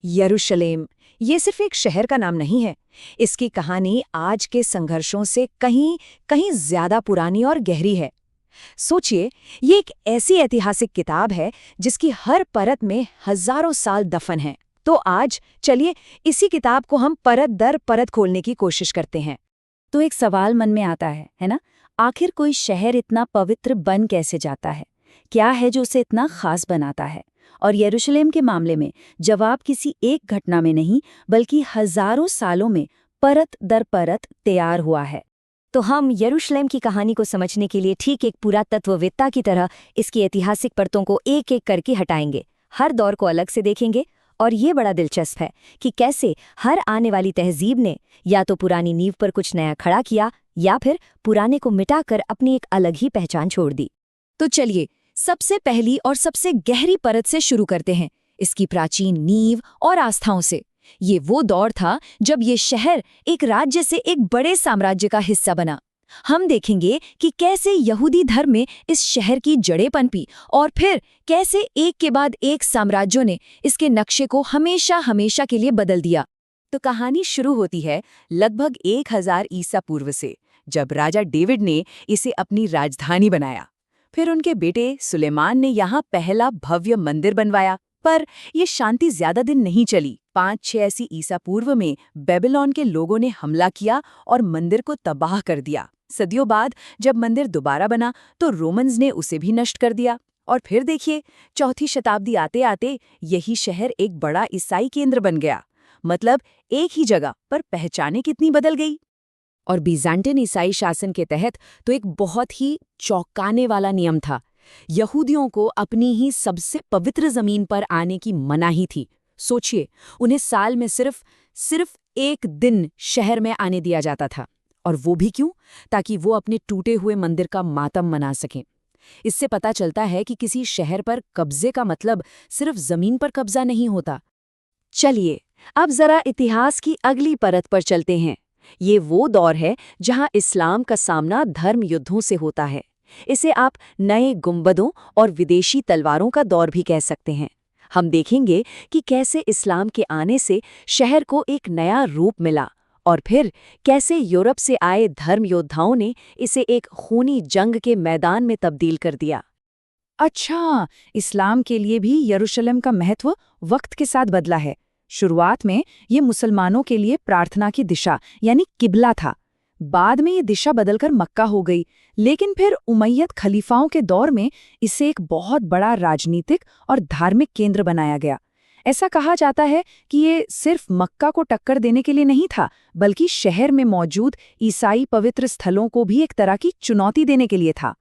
यरूशलेम, ये सिर्फ एक शहर का नाम नहीं है। इसकी कहानी आज के संघर्षों से कहीं कहीं ज्यादा पुरानी और गहरी है। सोचिए, ये एक ऐसी ऐतिहासिक किताब है जिसकी हर परत में हजारों साल दफन हैं। तो आज चलिए इसी किताब को हम परत दर परत खोलने की कोशिश करते हैं। तो एक सवाल मन में आता है ना? आखिर कोई शहर इतना पवित्र बन कैसे जाता है? क्या है जो उसे इतना खास बनाता है? और यरूशलेम के मामले में जवाब किसी एक घटना में नहीं, बल्कि हजारों सालों में परत दर परत तैयार हुआ है। तो हम यरूशलेम की कहानी को समझने के लिए ठीक एक पुरातत्ववेत्ता की तरह इसकी ऐतिहासिक परतों को एक एक करके हटाएंगे, हर दौर को अलग से देखेंगे। और ये बड़ा दिलचस्प है कि कैसे हर आने वाली तहजीब ने या तो पुरानी नींव पर कुछ नया खड़ा किया या फिर पुराने को मिटाकर अपनी एक अलग ही पहचान छोड़ दी। तो चलिए सबसे पहली और सबसे गहरी परत से शुरू करते हैं, इसकी प्राचीन नींव और आस्थाओं से। ये वो दौर था जब ये शहर एक राज्य से एक बड़े साम्राज्य का हिस्सा बना। हम देखेंगे कि कैसे यहूदी धर्म में इस शहर की जड़ें पनपी और फिर कैसे एक के बाद एक साम्राज्यों ने इसके नक्शे को हमेशा हमेशा के लिए बदल दिया। तो कहानी शुरू होती है लगभग 1000 ईसा पूर्व से, जब राजा डेविड ने इसे अपनी राजधानी बनाया। फिर उनके बेटे सुलेमान ने यहाँ पहला भव्य मंदिर बनवाया। पर यह शांति ज्यादा दिन नहीं चली। 586 ईसा पूर्व में बेबीलोन के लोगों ने हमला किया और मंदिर को तबाह कर दिया। सदियों बाद जब मंदिर दोबारा बना तो रोमन्स ने उसे भी नष्ट कर दिया। और फिर देखिए, 4वीं शताब्दी आते आते यही शहर एक बड़ा ईसाई केंद्र बन गया। मतलब एक ही जगह पर पहचानें कितनी बदल गई। और बीजांटिन ईसाई शासन के तहत तो एक बहुत ही चौंकाने वाला नियम था। यहूदियों को अपनी ही सबसे पवित्र जमीन पर आने की मनाही थी। सोचिए, उन्हें साल में सिर्फ एक दिन शहर में आने दिया जाता था। और वो भी क्यों? ताकि वो अपने टूटे हुए मंदिर का मातम मना सकें। इससे पता चलता है कि किसी शहर पर कब्जे का मतलब सिर्फ जमीन पर कब्जा नहीं होता। चलिए अब जरा इतिहास की अगली परत पर चलते हैं। ये वो दौर है जहां इस्लाम का सामना धर्म युद्धों से होता है। इसे आप नए गुंबदों और विदेशी तलवारों का दौर भी कह सकते हैं। हम देखेंगे कि कैसे इस्लाम के आने से शहर को एक नया रूप मिला और फिर कैसे यूरोप से आए धर्म योद्धाओं ने इसे एक खूनी जंग के मैदान में तब्दील कर दिया। अच्छा, इस्लाम के लिए भी यरूशलेम का महत्व वक्त के साथ बदला है। शुरुआत में ये मुसलमानों के लिए प्रार्थना की दिशा यानी किबला था। बाद में ये दिशा बदलकर मक्का हो गई। लेकिन फिर उमैयद खलीफाओं के दौर में इसे एक बहुत बड़ा राजनीतिक और धार्मिक केंद्र बनाया गया। ऐसा कहा जाता है कि ये सिर्फ मक्का को टक्कर देने के लिए नहीं था, बल्कि शहर में मौजूद ईसाई पवित्र स्थलों को भी एक तरह की चुनौती देने के लिए था।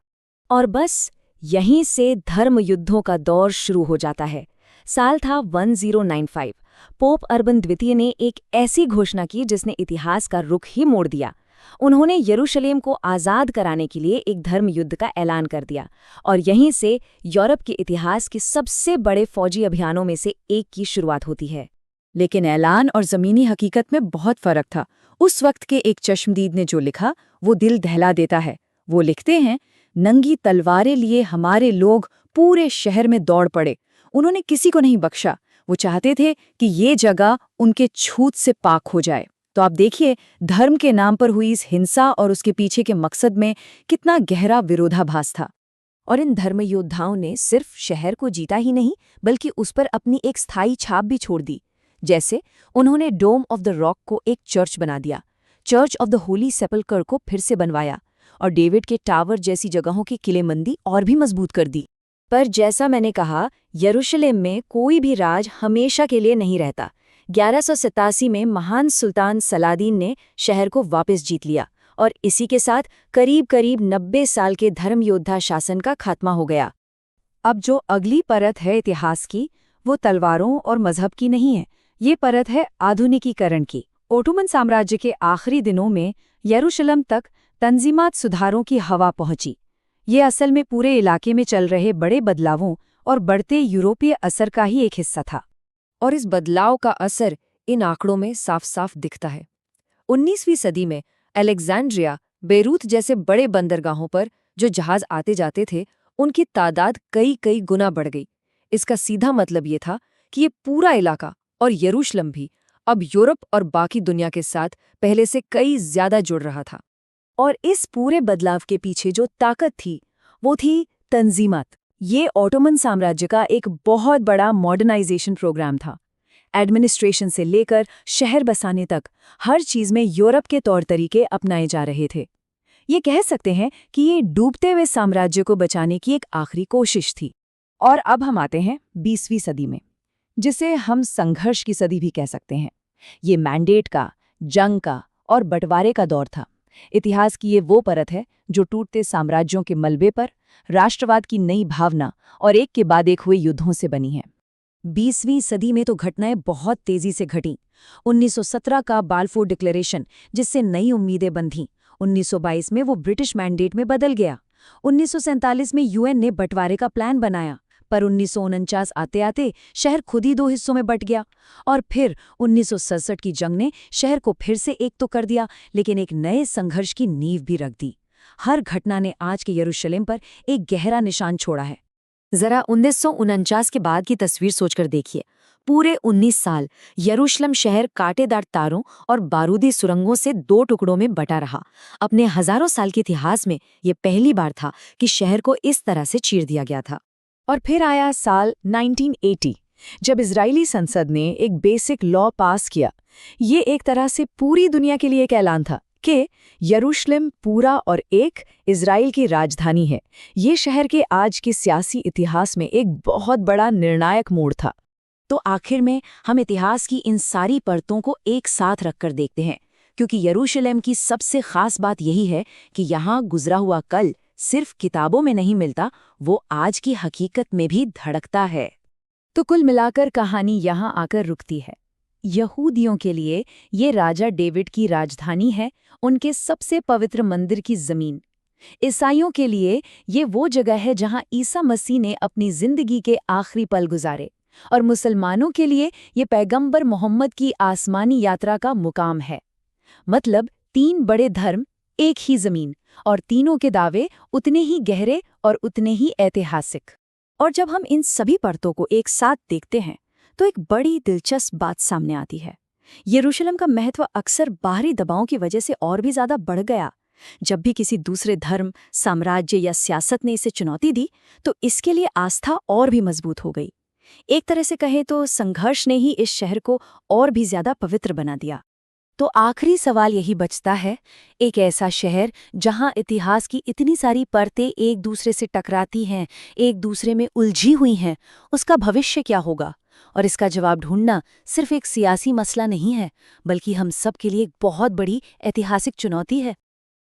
और बस यहीं से धर्म युद्धों का दौर शुरू हो जाता है। साल था 1095। पोप अर्बन द्वितीय ने एक ऐसी घोषणा की जिसने इतिहास का रुख ही मोड़ दिया। उन्होंने यरूशलेम को आज़ाद कराने के लिए एक धर्म युद्ध का ऐलान कर दिया और यहीं से यूरोप के इतिहास के सबसे बड़े फौजी अभियानों में से एक की शुरुआत होती है। लेकिन ऐलान और ज़मीनी हकीकत में बहुत फर्क था। उस वक्त के एक चश्मदीद ने जो लिखा वो दिल दहला देता है। वो लिखते हैं, नंगी तलवारें लिए हमारे लोग पूरे शहर में दौड़ पड़े। उन्होंने किसी को नहीं बख्शा। वो चाहते थे कि ये जगह उनके छूत से पाक हो जाए। तो आप देखिए, धर्म के नाम पर हुई इस हिंसा और उसके पीछे के मकसद में कितना गहरा विरोधाभास था। और इन धर्म योद्धाओं ने सिर्फ शहर को जीता ही नहीं, बल्कि उस पर अपनी एक स्थायी छाप भी छोड़ दी। जैसे उन्होंने डोम ऑफ द रॉक को एक चर्च बना दिया, चर्च ऑफ द होली सेपल्कर को फिर से बनवाया और डेविड के टावर जैसी जगहों की किलेबंदी और भी मजबूत कर दी। पर जैसा मैंने कहा, यरूशलेम में कोई भी राज हमेशा के लिए नहीं रहता। 1187 में महान सुल्तान सलादीन ने शहर को वापस जीत लिया और इसी के साथ करीब 90 साल के धर्म योद्धा शासन का खात्मा हो गया। अब जो अगली परत है इतिहास की, वो तलवारों और मजहब की नहीं है। ये परत है आधुनिकीकरण की। ओटोमन साम्राज्य के आखिरी दिनों में यरूशलेम तक तंजीमात सुधारों की हवा पहुंची। ये असल में पूरे इलाके में चल रहे बड़े बदलावों और बढ़ते यूरोपीय असर का ही एक हिस्सा था। और इस बदलाव का असर इन आंकड़ों में साफ साफ दिखता है। 19वीं सदी में अलेक्जेंड्रिया, बेरूत जैसे बड़े बंदरगाहों पर जो जहाज आते जाते थे, उनकी तादाद कई गुना बढ़ गई। इसका सीधा मतलब ये था कि ये पूरा इलाका और यरूशलेम भी अब यूरोप और बाकी दुनिया के साथ पहले से कई ज्यादा जुड़ रहा था। और इस पूरे बदलाव के पीछे जो ताकत थी वो थी तंजीमत। ये ऑटोमन साम्राज्य का एक बहुत बड़ा मॉडर्नाइजेशन प्रोग्राम था। एडमिनिस्ट्रेशन से लेकर शहर बसाने तक हर चीज में यूरोप के तौर तरीके अपनाए जा रहे थे। ये कह सकते हैं कि ये डूबते हुए साम्राज्य को बचाने की एक आखिरी कोशिश थी। और अब हम आते हैं 20वीं सदी में, जिसे हम संघर्ष की सदी भी कह सकते हैं। ये मैंडेट का, जंग का और बंटवारे का दौर था। इतिहास की ये वो परत है जो टूटते साम्राज्यों के मलबे पर राष्ट्रवाद की नई भावना और एक के बाद एक हुए युद्धों से बनी है। 20वीं सदी में तो घटनाएं बहुत तेजी से घटीं। 1917 का बाल्फोर डिक्लेरेशन, जिससे नई उम्मीदें बंधीं। 1922 में वो ब्रिटिश मैंडेट में बदल गया। 1947 में यूएन ने बंटवारे का प्लान बनाया, पर 1949 आते आते शहर खुद ही 2 हिस्सों में बंट गया। और फिर 1967 की जंग ने शहर को फिर से एक तो कर दिया, लेकिन एक नए संघर्ष की नींव भी रख दी। हर घटना ने आज के यरूशलेम पर एक गहरा निशान छोड़ा है। जरा 1949 के बाद की तस्वीर सोचकर देखिए। पूरे 19 साल यरूशलेम शहर कांटेदार तारों और बारूदी सुरंगों से 2 टुकड़ों में बटा रहा। अपने हजारों साल के इतिहास में ये पहली बार था कि शहर को इस तरह से चीर दिया गया था। और फिर आया साल 1980, जब इजरायली संसद ने एक बेसिक लॉ पास किया। ये एक तरह से पूरी दुनिया के लिए एक ऐलान था कि यरूशलेम पूरा और एक इजराइल की राजधानी है। ये शहर के आज के सियासी इतिहास में एक बहुत बड़ा निर्णायक मोड़ था। तो आखिर में हम इतिहास की इन सारी परतों को एक साथ रखकर देखते हैं, क्योंकि यरूशलेम की सबसे खास बात यही है कि यहाँ गुजरा हुआ कल सिर्फ किताबों में नहीं मिलता, वो आज की हकीकत में भी धड़कता है। तो कुल मिलाकर कहानी यहाँ आकर रुकती है। यहूदियों के लिए ये राजा डेविड की राजधानी है, उनके सबसे पवित्र मंदिर की जमीन। ईसाइयों के लिए ये वो जगह है जहाँ ईसा मसीह ने अपनी जिंदगी के आखिरी पल गुजारे। और मुसलमानों के लिए ये पैगंबर मोहम्मद की आसमानी यात्रा का मुकाम है। मतलब 3 बड़े धर्म, एक ही जमीन, और तीनों के दावे उतने ही गहरे और उतने ही ऐतिहासिक। और जब हम इन सभी परतों को एक साथ देखते हैं तो एक बड़ी दिलचस्प बात सामने आती है। यरूशलेम का महत्व अक्सर बाहरी दबावों की वजह से और भी ज्यादा बढ़ गया। जब भी किसी दूसरे धर्म, साम्राज्य या सियासत ने इसे चुनौती दी, तो इसके लिए आस्था और भी मजबूत हो गई। एक तरह से कहें तो संघर्ष ने ही इस शहर को और भी ज्यादा पवित्र बना दिया। तो आखिरी सवाल यही बचता है, एक ऐसा शहर जहां इतिहास की इतनी सारी परतें एक दूसरे से टकराती हैं, एक दूसरे में उलझी हुई हैं, उसका भविष्य क्या होगा? और इसका जवाब ढूंढना सिर्फ एक सियासी मसला नहीं है, बल्कि हम सब के लिए एक बहुत बड़ी ऐतिहासिक चुनौती है।